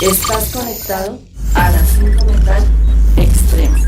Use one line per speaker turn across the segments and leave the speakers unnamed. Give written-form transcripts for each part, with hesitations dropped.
Estás conectado a la 5 metal extrema.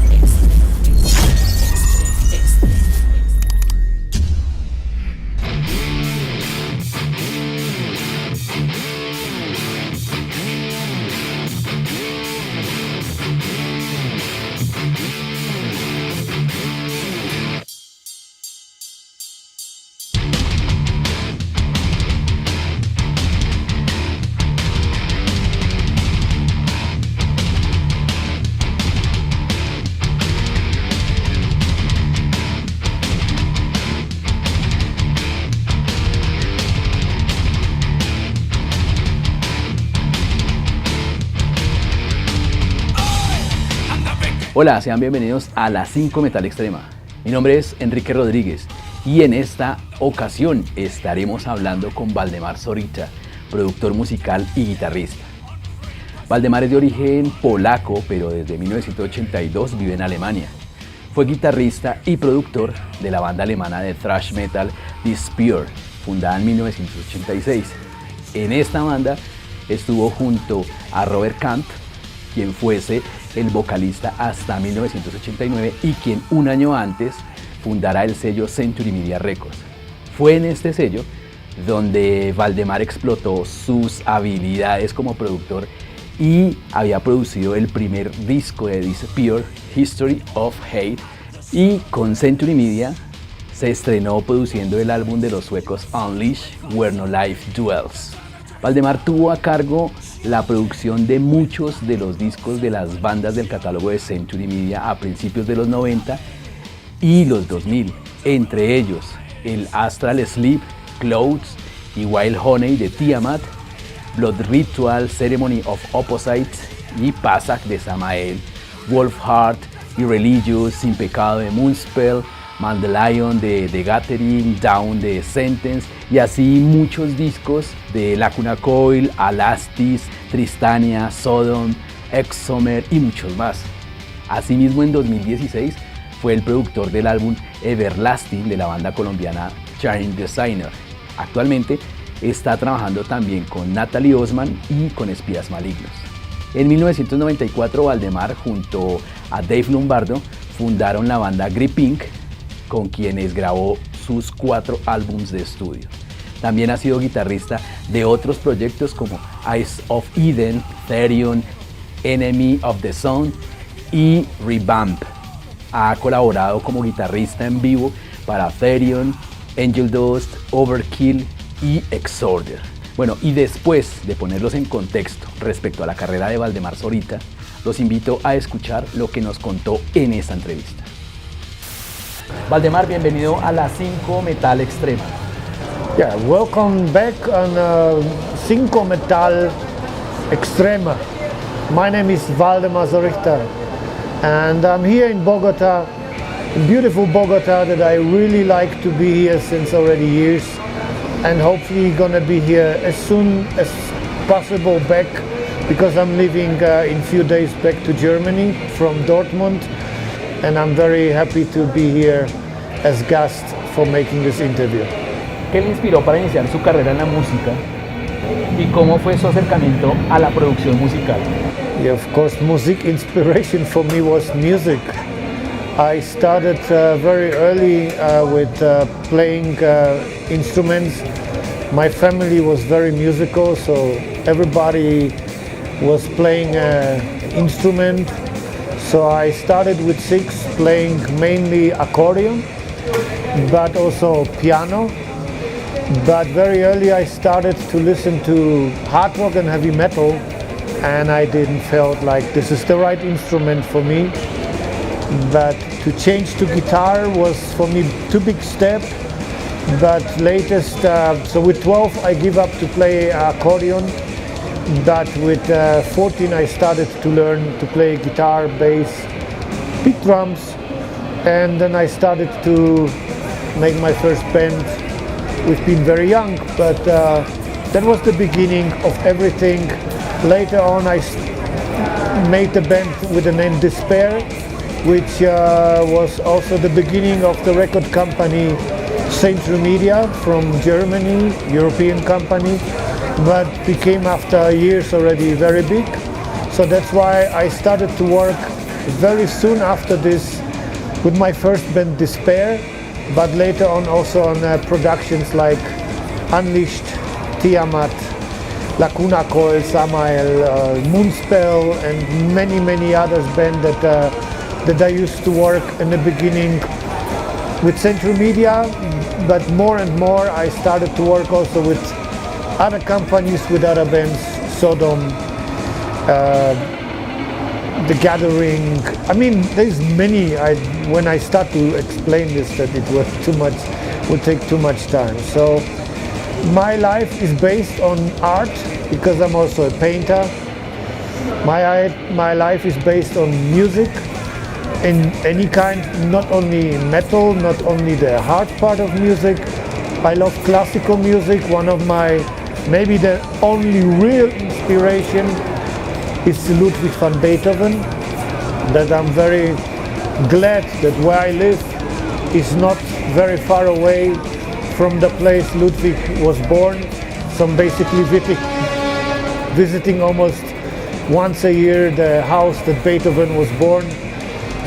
Hola, sean bienvenidos a la 5 Metal Extrema. Mi nombre es Enrique Rodríguez y en esta ocasión estaremos hablando con Waldemar Sorychta, productor musical y guitarrista. Waldemar es de origen polaco, pero desde 1982 vive en Alemania. Fue guitarrista y productor de la banda alemana de Thrash Metal DESPAIR, fundada en 1986. En esta banda estuvo junto a Robert Kant, quien fuese el vocalista hasta 1989 y quien un año antes fundara el sello Century Media Records. Fue en este sello donde Waldemar explotó sus habilidades como productor y había producido el primer disco de DESPAIR, History of Hate, y con Century Media se estrenó produciendo el álbum de los suecos Unleash, Where No Life Dwells. Waldemar tuvo a cargo la producción de muchos de los discos de las bandas del catálogo de Century Media a principios de los 90 y los 2000, entre ellos el Astral Sleep, Clouds y Wild Honey de Tiamat, Blood Ritual, Ceremony of Opposites y Passage de Samael, Wolfheart y Religious, Sin Pecado de Moonspell, Mandelion de The Gathering, Down de Sentence y así muchos discos de Lacuna Coil, Alastis, Tristania, Sodom, Exomer y muchos más. Asimismo en 2016 fue el productor del álbum Everlasting de la banda colombiana Chain Designer. Actualmente está trabajando también con Nataly Ossman y con Espías Malignos. En 1994 Waldemar junto a Dave Lombardo fundaron la banda Grip Inc., con quienes grabó sus 4 álbumes de estudio. También ha sido guitarrista de otros proyectos como Eyes of Eden, Therion, Enemy of the Sun y Revamp. Ha colaborado como guitarrista en vivo para Therion, Angel Dust, Overkill y Exhorder. Bueno, y después de ponerlos en contexto respecto a la carrera de Waldemar Sorychta, los invito a escuchar lo que nos contó en esta entrevista. Waldemar, bienvenido a la 5 Metal Extrema.
Yeah, welcome back on 5 Metal Extrema. My name is Waldemar Sorychta and I'm here in Bogota, in beautiful Bogota that I really like to be here since already years and hopefully gonna be here as soon as possible back because I'm leaving in few days back to Germany from Dortmund. And I'm very happy to be here as guest for making this interview.
¿Qué le inspiró para iniciar su carrera en la música? ¿Y cómo fue su acercamiento a la producción musical?
Yeah, of course, music inspiration for me was music. I started very early with playing instruments. My family was very musical, so everybody was playing an instrument. So I started with 6 playing mainly accordion, but also piano. But very early I started to listen to hard rock and heavy metal, and I didn't felt like this is the right instrument for me. But to change to guitar was for me too big step. But latest, so with 12 I give up to play accordion. But with 14 I started to learn to play guitar, bass, beat drums, and then I started to make my first band. We've been very young, but that was the beginning of everything. Later on I made the band with the name Despair, which was also the beginning of the record company Century Media from Germany, European company. but became after years already very big. So that's why I started to work very soon after this with my first band Despair, but later on also on productions like Unleashed, Tiamat, Lacuna Coil, Samael, Moonspell, and many others bands that I used to work in the beginning with Central Media, but more and more I started to work also with other companies, with other bands, Sodom, The Gathering. I mean, there's many. When I start to explain this, that it was too much, would take too much time. So my life is based on art because I'm also a painter. My life is based on music in any kind, not only metal, not only the hard part of music. I love classical music. One of my, maybe the only real inspiration is Ludwig van Beethoven, that I'm very glad that where I live is not very far away from the place Ludwig was born. So I'm basically visiting almost once a year the house that Beethoven was born.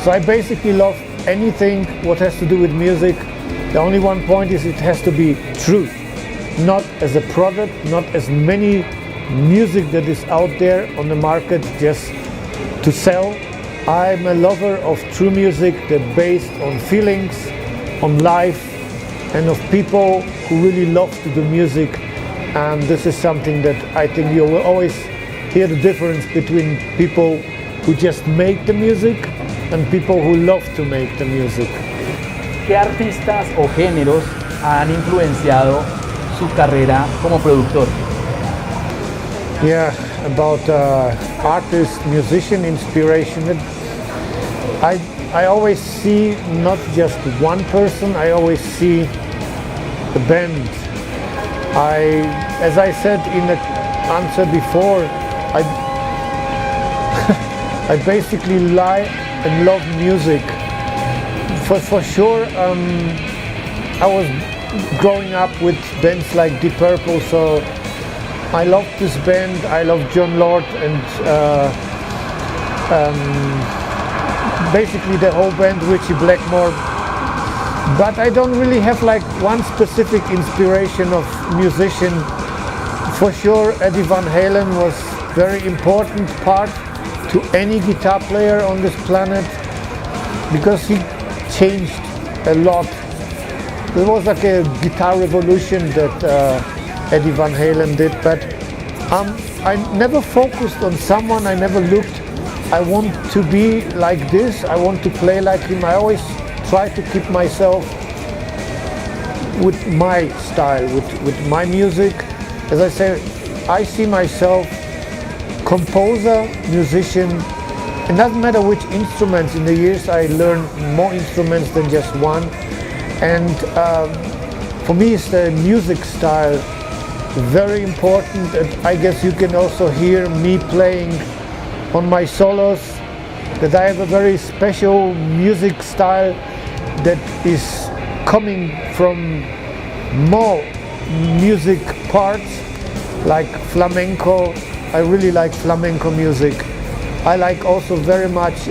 So I basically love anything what has to do with music. The only one point is it has to be true, not as a product, not as many music that is out there on the market just to sell. I'm a lover of true music that based on feelings, on life, and of people who really love to do music. And this is something that I think you will always hear the difference between people who just make the music and people who love to make the music.
¿Qué artistas o géneros han influenciado su carrera como productor?
Yeah, about artist, musician inspiration. I always see not just one person, I always see the band. As I said in the answer before, I basically like and love music. For sure, I was growing up with bands like Deep Purple, so I love this band. I love John Lord and basically the whole band, Richie Blackmore. But I don't really have like one specific inspiration of musician. For sure, Eddie Van Halen was very important part to any guitar player on this planet because he changed a lot. There was like a guitar revolution that Eddie Van Halen did, but I never focused on someone. I never looked, I want to be like this, I want to play like him. I always try to keep myself with my style, with my music. As I say, I see myself composer, musician. It doesn't matter which instruments. In the years I learned more instruments than just one. And for me it's the music style very important. And I guess you can also hear me playing on my solos that I have a very special music style that is coming from more music parts like flamenco. I really like flamenco music. I like also very much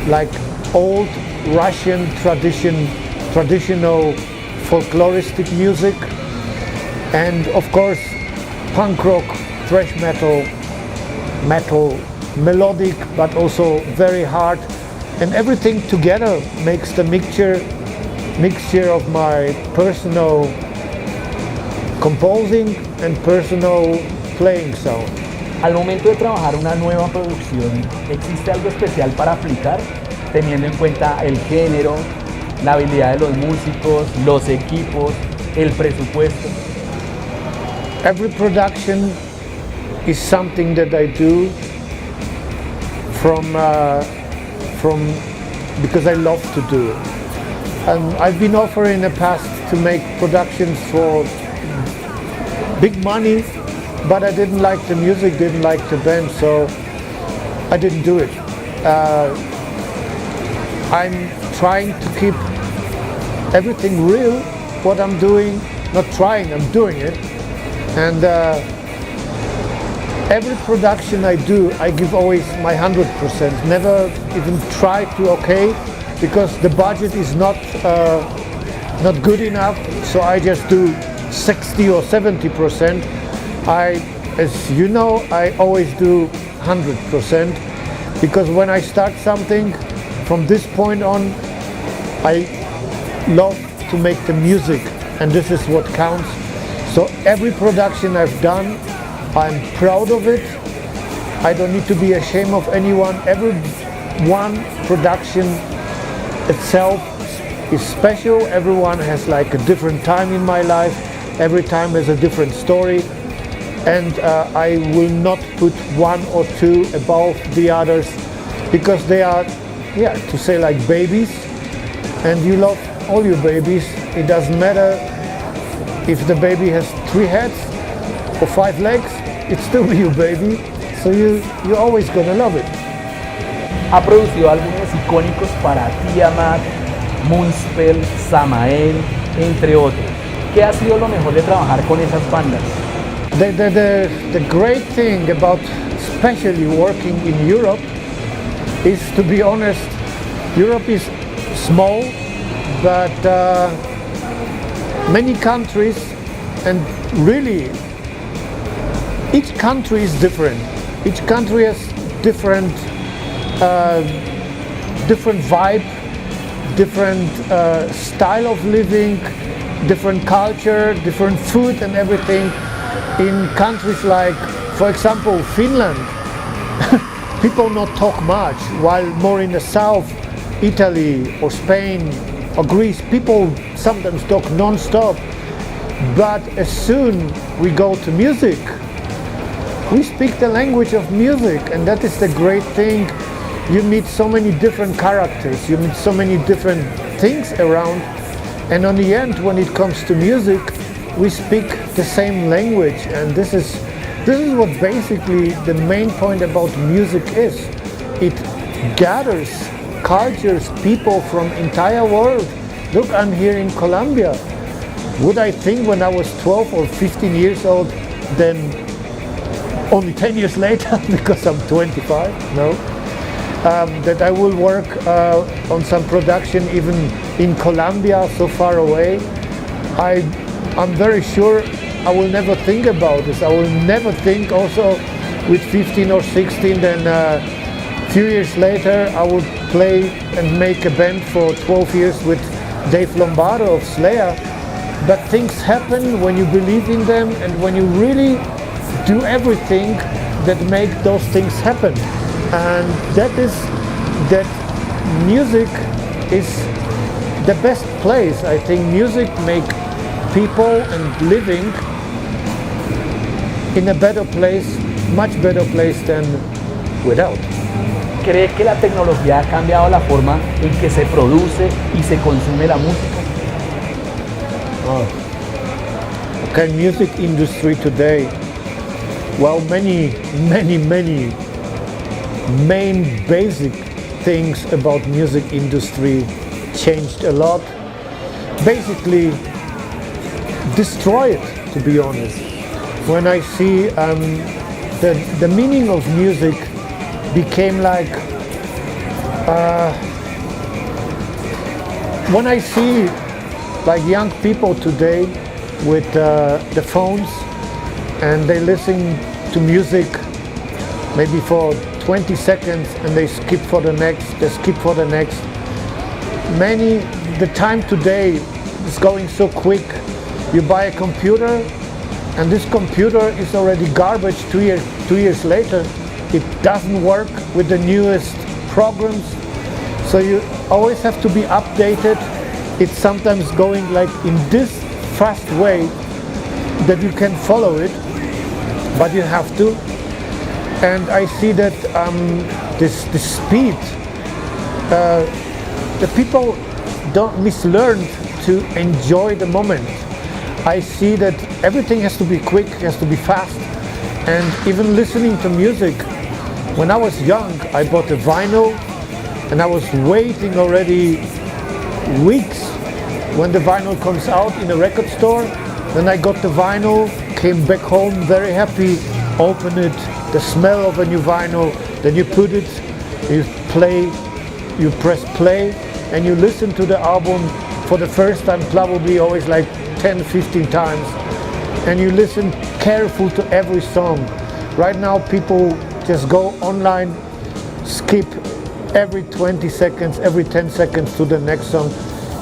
like old Russian traditional folkloristic music, and of course punk rock, thrash metal, melodic but also very hard, and everything together makes the mixture of my personal composing and personal playing sound.
Al momento de trabajar una nueva producción, ¿existe algo especial para aplicar, teniendo en cuenta el género, la habilidad de los músicos, los equipos, el presupuesto?
Every production is something that I do from because I love to do it. And I've been offered in the past to make productions for big money, but I didn't like the music, didn't like the band, so I didn't do it. I'm trying to keep everything real, what I'm doing, not trying, I'm doing it. And every production I do, I give always my 100%. Never even try to because the budget is not good enough. So I just do 60 or 70%. As you know, I always do 100% because when I start something, from this point on, I love to make the music, and this is what counts. So every production I've done, I'm proud of it. I don't need to be ashamed of anyone. Every one production itself is special. Everyone has like a different time in my life. Every time has a different story. And I will not put one or two above the others because they are, to say like babies, and you love all your babies. It doesn't matter if the baby has 3 heads or 5 legs, it's still your baby, so you're always gonna love it.
Ha producido álbumes icónicos para Tiamat, Moonspell, Samael, entre otros. ¿Qué ha sido lo mejor de trabajar con esas bandas?
The great thing about especially working in Europe is, to be honest, Europe is small, but many countries, and really each country is different. Each country has different vibe, different style of living, different culture, different food and everything. In countries like, for example, Finland, people not talk much, while more in the south, Italy or Spain or Greece, people sometimes talk non-stop. But as soon we go to music, we speak the language of music, and that is the great thing. You meet so many different characters, you meet so many different things around, and on the end, when it comes to music, we speak the same language, and this is what basically the main point about music is. It gathers cultures, people from entire world. Look, I'm here in Colombia. Would I think when I was 12 or 15 years old, then only 10 years later, because I'm 25, no, that I will work on some production even in Colombia, so far away. I'm very sure I will never think about this. I will never think also with 15 or 16, then a few years later I will play and make a band for 12 years with Dave Lombardo of Slayer. But things happen when you believe in them and when you really do everything that make those things happen. And that music is the best place. I think music make people and living in a better place, much better place than without.
¿Cree que la tecnología ha cambiado la forma en que se produce y se consume la música?
Okay, music industry today, well, many main basic things about music industry changed a lot. Basically, destroy it, to be honest. When I see the meaning of music became like, when I see like young people today with the phones and they listen to music maybe for 20 seconds and they skip for the next, the time today is going so quick. You buy a computer and this computer is already garbage 2 years later. It doesn't work with the newest programs. So you always have to be updated. It's sometimes going like in this fast way that you can follow it, but you have to. And I see that this speed, the people don't mislearn to enjoy the moment. I see that everything has to be quick, has to be fast, and even listening to music. When I was young, I bought a vinyl, and I was waiting already weeks when the vinyl comes out in a record store. Then I got the vinyl, came back home very happy, open it, the smell of a new vinyl, then you put it, you play, you press play, and you listen to the album for the first time, probably always like 10, 15 times, and you listen careful to every song. Right now people just go online, skip every 20 seconds, every 10 seconds to the next song.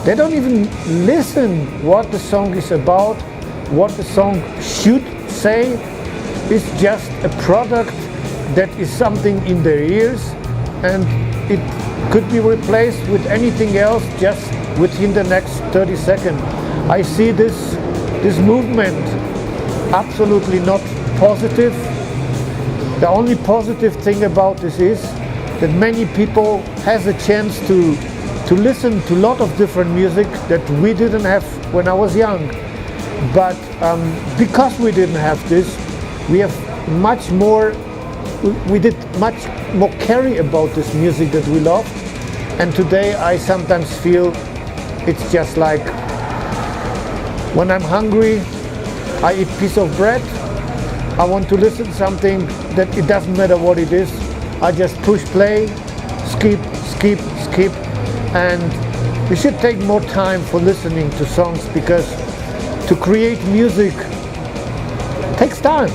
They don't even listen what the song is about, what the song should say. It's just a product that is something in their ears, and it could be replaced with anything else just within the next 30 seconds. I see this movement absolutely not positive. The only positive thing about this is that many people has a chance to listen to a lot of different music that we didn't have when I was young. But because we didn't have this, we have much more, we did much more care about this music that we love. And today I sometimes feel it's just like when I'm hungry, I eat a piece of bread, I want to listen to something that it doesn't matter what it is. I just push play, skip, skip, skip, and we should take more time for listening to songs, because to create music takes time.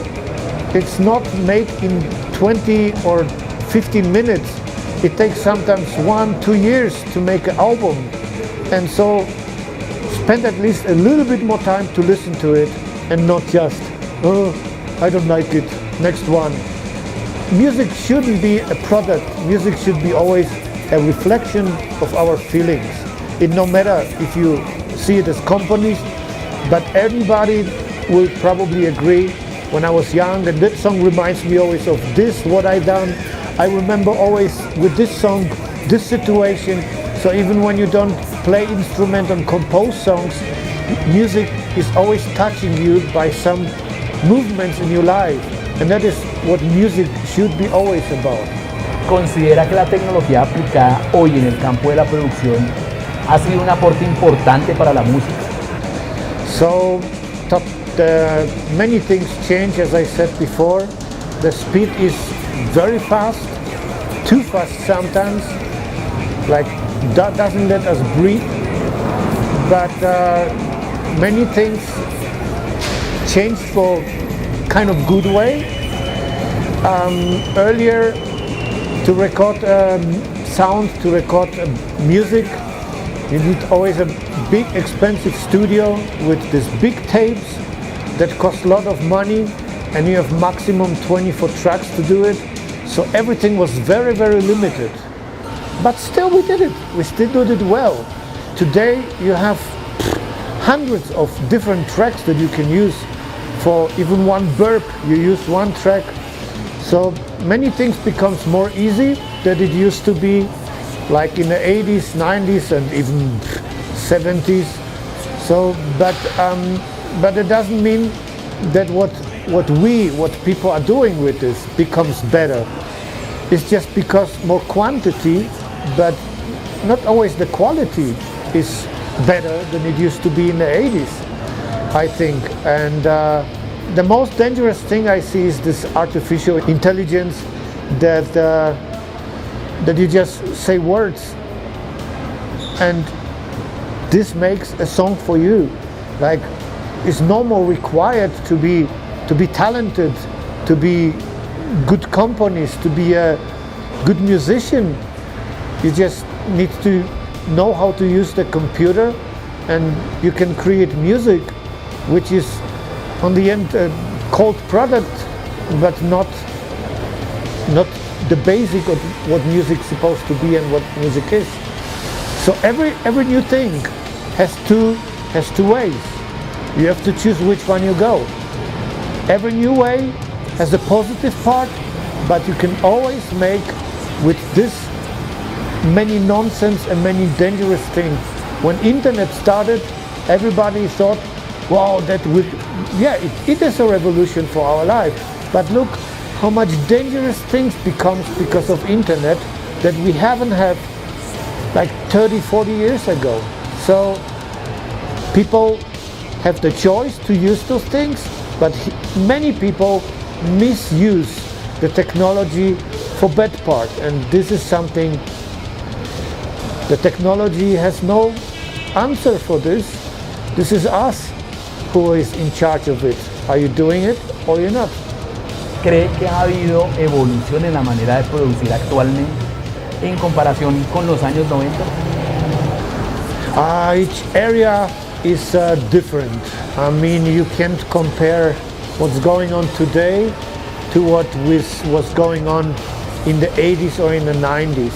It's not made in 20 or 15 minutes. It takes sometimes 1-2 years to make an album. And so spend at least a little bit more time to listen to it, and not just, oh, I don't like it, next one. Music shouldn't be a product. Music should be always a reflection of our feelings. It no matter if you see it as companies, but everybody will probably agree. When I was young, and that song reminds me always of this, what I done. I remember always with this song, this situation. So even when you don't play instrument and compose songs, music is always touching you by some movements in your life. And that is what music should be always about.
¿Considera que la tecnología aplicada hoy en el campo de la producción ha sido un aporte importante para la música?
So, many things change, as I said before. The speed is very fast, too fast sometimes, like that doesn't let us breathe. But many things change for kind of good way. Earlier, to record sound, to record music, you need always a big expensive studio with these big tapes that cost a lot of money, and you have maximum 24 tracks to do it. So everything was very, very limited. But still we did it. We still did it well. Today you have hundreds of different tracks that you can use. For even one burp, you use one track. So many things becomes more easy than it used to be, like in the 80s, 90s, and even 70s. So, but it doesn't mean that what people are doing with this becomes better. It's just because more quantity, but not always the quality is better than it used to be in the 80s, I think. And the most dangerous thing I see is this artificial intelligence that you just say words and this makes a song for you. Like, it's no more required to be talented, to be good componist, to be a good musician. You just need to know how to use the computer, and you can create music which is on the end a called product, but not the basic of what music's supposed to be and what music is. So every new thing has two ways. You have to choose which one you go. Every new way has a positive part, but you can always make with this many nonsense and many dangerous things. When internet started, everybody thought, wow, that would, yeah, it is a revolution for our life. But look how much dangerous things becomes because of internet that we haven't had like 30, 40 years ago. So people have the choice to use those things, but many people misuse the technology for bad part, and this is something the technology has no answer for this. This is us who is in charge of it. Are you doing it or you're not?
¿Cree que ha habido evolución en la manera de producir actualmente en comparación con los años 90?
Each area is different. I mean, you can't compare what's going on today to what was going on in the 80s or in the 90s.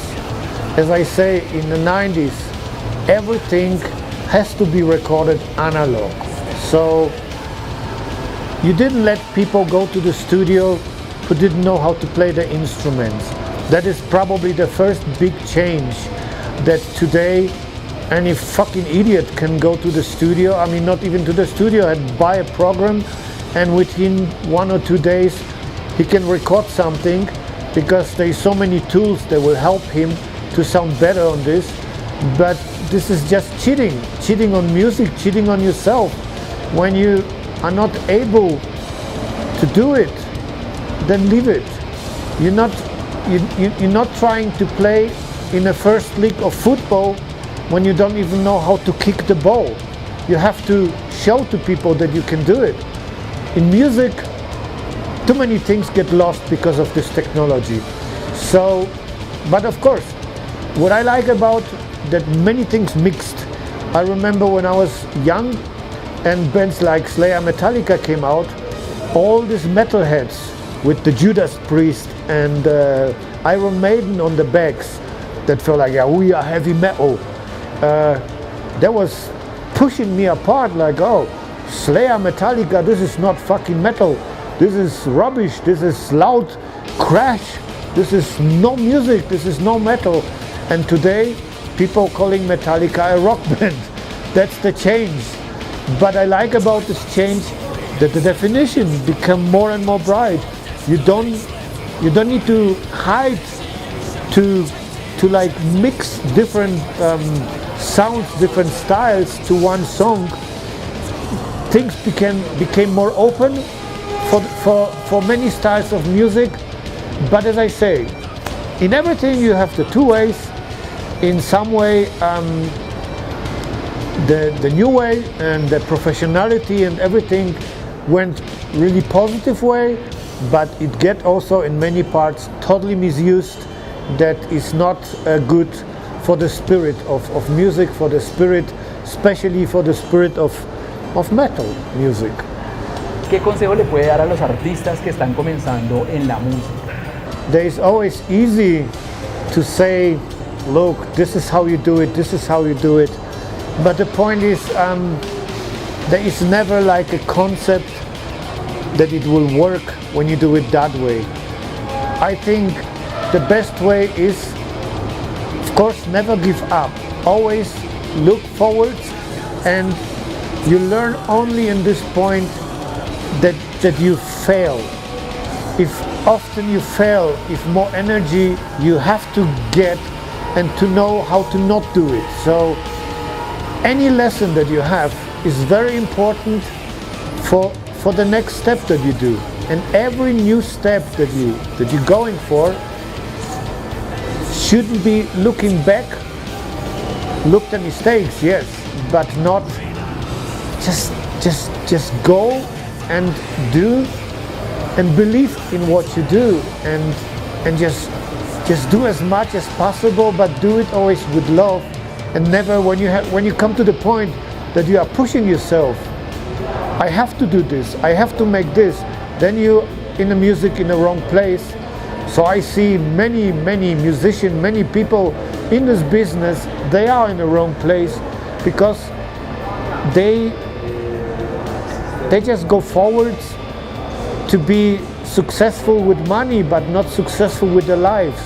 As I say, in the 90s, everything has to be recorded analog. So you didn't let people go to the studio who didn't know how to play the instruments. That is probably the first big change, that today any fucking idiot can go to the studio, I mean not even to the studio, and buy a program, and within 1 or 2 days he can record something, because there's so many tools that will help him to sound better on this. But this is just cheating on music, cheating on yourself. When you are not able to do it, then leave it. You're not trying to play in the first league of football when you don't even know how to kick the ball. You have to show to people that you can do it. In music, too many things get lost because of this technology. So, but of course, what I like about that, many things mixed. I remember when I was young and bands like Slayer, Metallica came out, all these metalheads with the Judas Priest and Iron Maiden on the backs that felt like, yeah, we are heavy metal. That was pushing me apart, like, oh, Slayer, Metallica, this is not fucking metal. This is rubbish, this is loud crash, this is no music, this is no metal. And today, people calling Metallica a rock band. That's the change. But I like about this change that the definition become more and more bright. You don't need to hide to like mix different sounds, different styles to one song. Things became more open for many styles of music. But as I say, in everything you have the two ways. In some way, the new way and the professionality and everything went really positive way, but it get also in many parts totally misused. That is not good for the spirit of music, for the spirit, especially for the spirit of metal music.
¿Qué consejo le puede dar a los artistas que están comenzando en la música?
There is always easy to say, look, this is how you do it, this is how you do it. But the point is, there is never like a concept that it will work when you do it that way. I think the best way is, of course, never give up. Always look forward, and you learn only in this point that you fail. If often you fail, if more energy you have to get and to know how to not do it. So any lesson that you have is very important for the next step that you do. And every new step that you're going for shouldn't be looking back. Look at mistakes, yes, but not just go and do and believe in what you do, and just do as much as possible, but do it always with love, and never when you come to the point that you are pushing yourself, I have to do this, I have to make this, then you in the music in the wrong place. So I see many musicians, many people in this business, they are in the wrong place because they just go forwards to be successful with money, but not successful with their lives.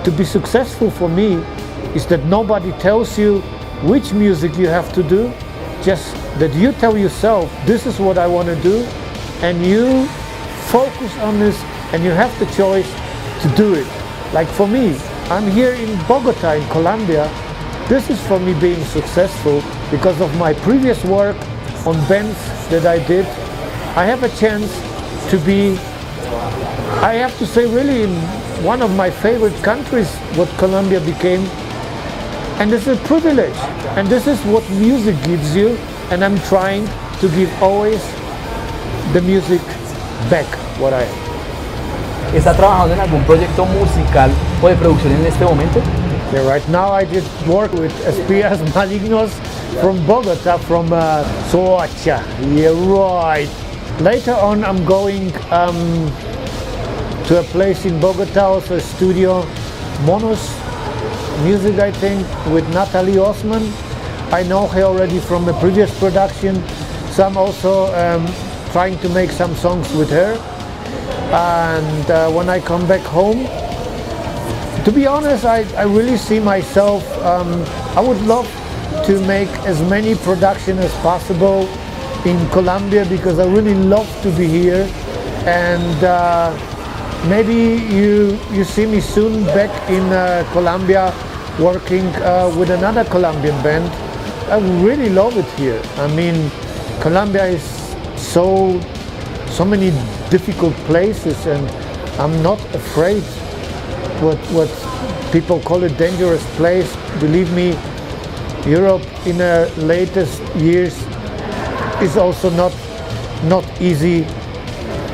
To be successful for me is that nobody tells you which music you have to do, just that you tell yourself, this is what I want to do, and you focus on this, and you have the choice to do it. Like for me, I'm here in Bogota, in Colombia. This is for me being successful because of my previous work on bands that I did, I have a chance to be, I have to say, really in one of my favorite countries, what Colombia became. And this is a privilege. And this is what music gives you. And I'm trying to give always the music back what I have.
¿Está trabajando en algún proyecto musical o de producción en este momento?
Yeah, right now I did work with Espías Malignos from Bogota, from Sorychta. Yeah, right. Later on I'm going to a place in Bogota, also a studio, Monos Music, I think, with Nataly Ossman. I know her already from a previous production, so I'm also trying to make some songs with her. And when I come back home, to be honest, I really see myself, I would love to make as many productions as possible in Colombia, because I really love to be here. And maybe you see me soon back in Colombia working with another Colombian band. I really love it here. I mean, Colombia is so many difficult places, and I'm not afraid what people call a dangerous place. Believe me, Europe in the latest years is also not easy,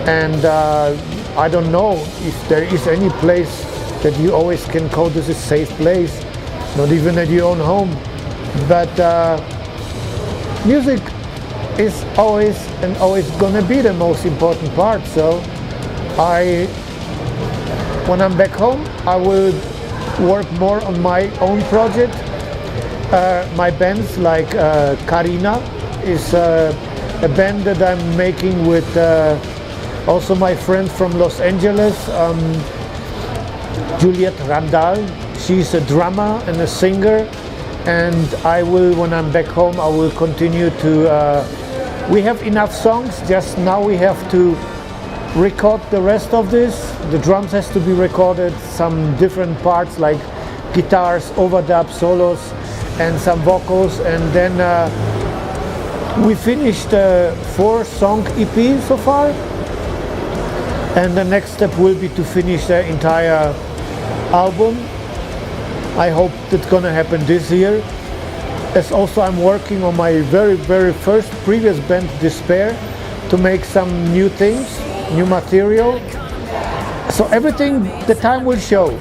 and I don't know if there is any place that you always can call this a safe place, not even at your own home. But music is always gonna be the most important part. So when I'm back home, I will work more on my own project. My bands like Karina is a band that I'm making with also my friend from Los Angeles, Juliet Randall. She's a drummer and a singer, and I will, when I'm back home, I will continue to, we have enough songs, just now we have to record the rest of this. The drums has to be recorded, some different parts like guitars, overdub, solos, and some vocals, and then we finished a 4-song EP so far, and the next step will be to finish the entire album. I hope that's gonna happen this year. As also I'm working on my very first previous band, Despair, to make some new things, new material. So everything, the time will show.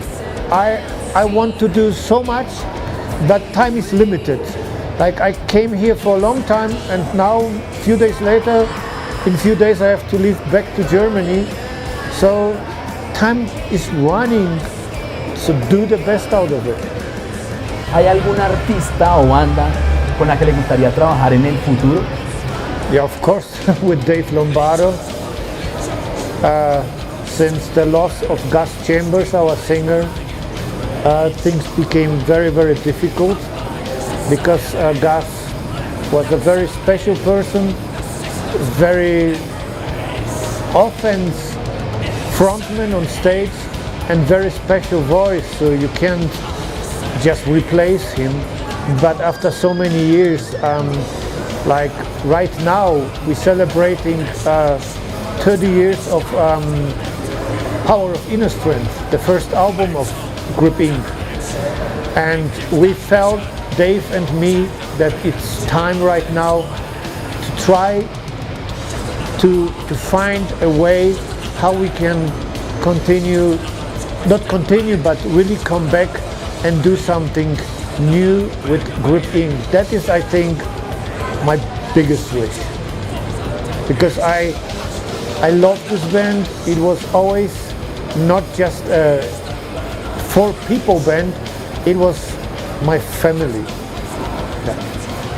I want to do so much, but time is limited. Like, I came here for a long time, and now, a few days later, in a few days I have to leave back to Germany. So time is running, so do the best out of it.
¿Hay algún artista o banda con la que le gustaría trabajar en el futuro?
Yeah, of course, with Dave Lombardo. Since the loss of Gus Chambers, our singer, things became very difficult, because Gus was a very special person, very often frontman on stage, and very special voice, so you can't just replace him. But after so many years, like right now, we're celebrating 30 years of Power of Inner Strength, the first album of Grip Inc. And we felt, Dave and me, that it's time right now to try to find a way how we can continue, not continue, but really come back and do something new with Grip Inc. That is, I think, my biggest wish. Because I love this band. It was always not just a 4-people band, it was my family.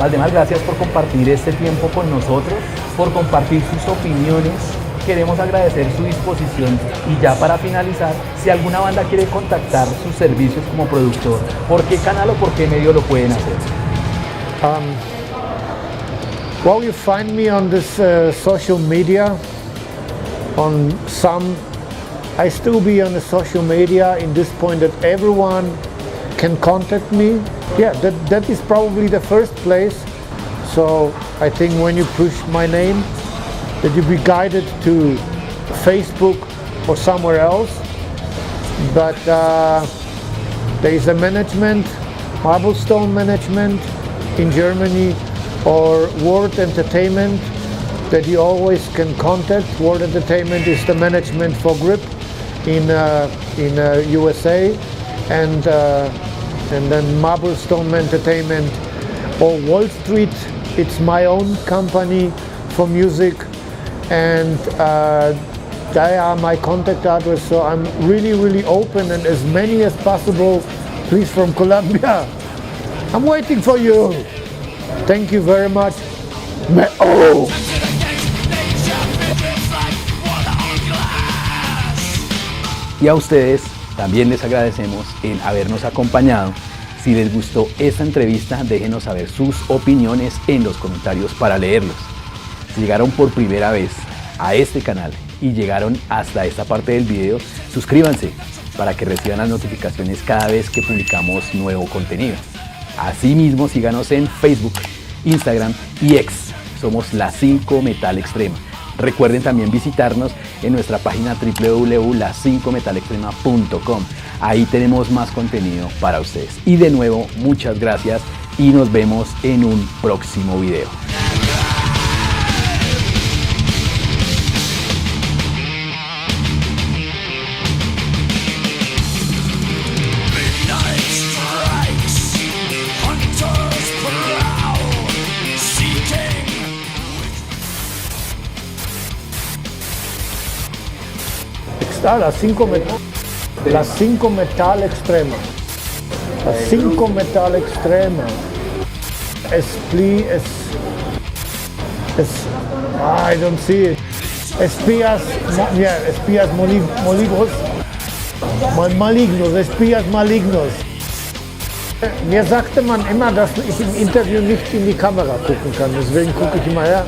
Waldemar, gracias por compartir este tiempo con nosotros, por compartir sus opiniones. Queremos agradecer su disposición, y ya para finalizar, si alguna banda quiere contactar sus servicios como productor, ¿por qué canal o por qué medio lo pueden hacer?
Well, you find me on this social media. On some, I still be on the social media in this point that everyone can contact me. Yeah, that is probably the first place. So I think when you push my name, that you be guided to Facebook or somewhere else. But there is a management, Marblestone management in Germany, or World Entertainment, that you always can contact. World Entertainment is the management for Grip in USA, and then Marblestone Entertainment or Wall Street. It's my own company for music, and they are my contact address. So I'm really open, and as many as possible, please, from Colombia. I'm waiting for you. Thank you very much. Oh.
Y a ustedes también les agradecemos el habernos acompañado. Si les gustó esta entrevista, déjenos saber sus opiniones en los comentarios para leerlos. Si llegaron por primera vez a este canal y llegaron hasta esta parte del video, suscríbanse para que reciban las notificaciones cada vez que publicamos nuevo contenido. Asimismo, síganos en Facebook, Instagram y X. Somos La 5 Metal Extrema. Recuerden también visitarnos en nuestra página www.la5metalextrema.com. Ahí tenemos más contenido para ustedes. Y de nuevo, muchas gracias y nos vemos en un próximo video.
Está las 5 Metal Extrema. Las 5 Metal Extrema. I don't see it. Espías Malignos. Espías Malignos. Mir sagte man immer, dass ich im Interview nicht in die Kamera gucken kann. Deswegen gucke ich immer her.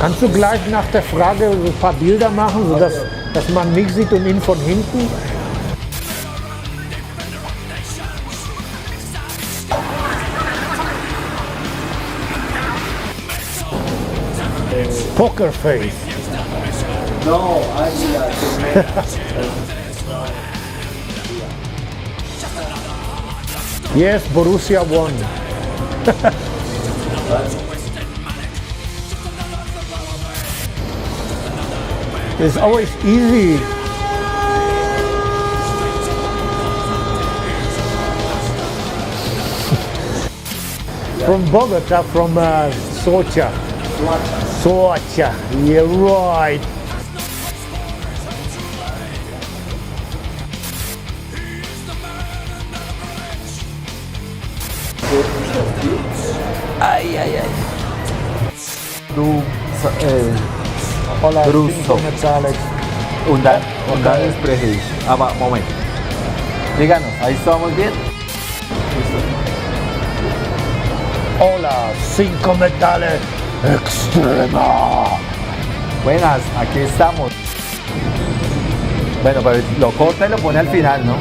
Kannst du gleich nach der Frage so ein paar Bilder machen, sodass man mich sieht und ihn von hinten? Pokerface.
No,
Yes, Borussia won. It's always easy. From Bogota, from Sorychta. Sorychta, yeah, right.
Ay, ay, ay.
Hola,
Russo. Und dann spreche ich. Aber Moment. Díganos, ¿ahí estamos bien?
Hola, 5 Metal Extrema.
Buenas, aquí estamos. Bueno, pero lo corta y lo pone al final, ¿no?